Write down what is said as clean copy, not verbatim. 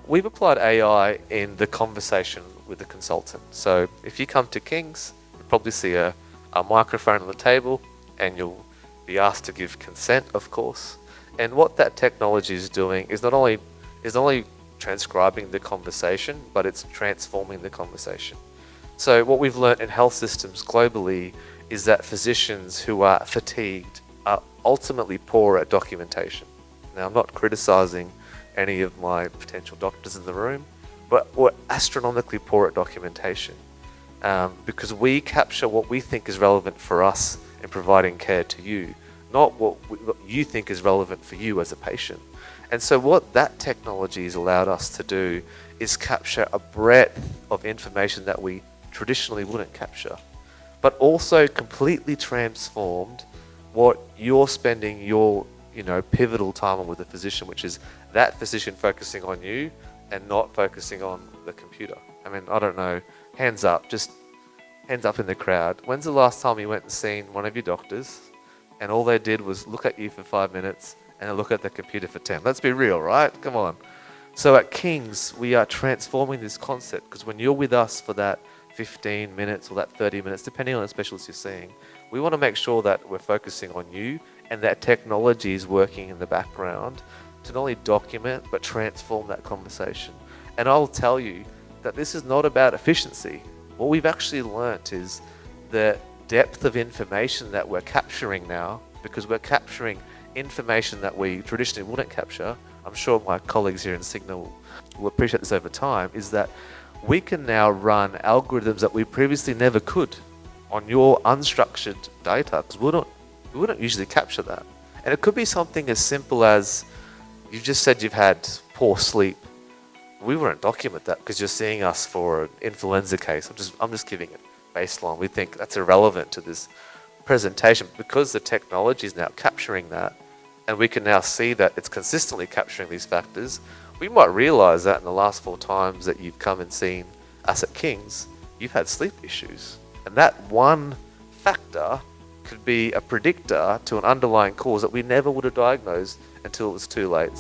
We've applied AI in the conversation with the consultant. So if you come to King's, you'll probably see a microphone on the table, and you'll be asked to give consent, of course. And what that technology is doing is not only transcribing the conversation, but it's transforming the conversation. So what we've learnt in health systems globally is that physicians who are fatigued are ultimately poor at documentation. Now, I'm not criticizing any of my potential doctors in the room, but we're astronomically poor at documentation, because we capture what we think is relevant for us in providing care to you, not what you think is relevant for you as a patient. And so what that technology has allowed us to do is capture a breadth of information that we traditionally wouldn't capture, but also completely transformed what you're spending your pivotal time on with a physician, which is that physician focusing on you and not focusing on the computer. I mean, I don't know, hands up, just hands up in the crowd. When's the last time you went and seen one of your doctors and all they did was look at you for 5 minutes and then look at the computer for 10? Let's be real, right? Come on. So at King's, we are transforming this concept, because when you're with us for that 15 minutes or that 30 minutes, depending on the specialist you're seeing, we want to make sure that we're focusing on you and that technology is working in the background to not only document but transform that conversation. And I'll tell you that this is not about efficiency. What we've actually learnt is the depth of information that we're capturing now, because we're capturing information that we traditionally wouldn't capture. I'm sure my colleagues here in Signal will appreciate this over time, is that we can now run algorithms that we previously never could on your unstructured data, because we wouldn't usually capture that. And it could be something as simple as you just said you've had poor sleep. We wouldn't document that because you're seeing us for an influenza case. I'm just giving it baseline. We think that's irrelevant to this presentation, because the technology is now capturing that, and we can now see that it's consistently capturing these factors. We might realize that in the last 4 times that you've come and seen us at King's, you've had sleep issues. And that one factor could be a predictor to an underlying cause that we never would have diagnosed until it was too late.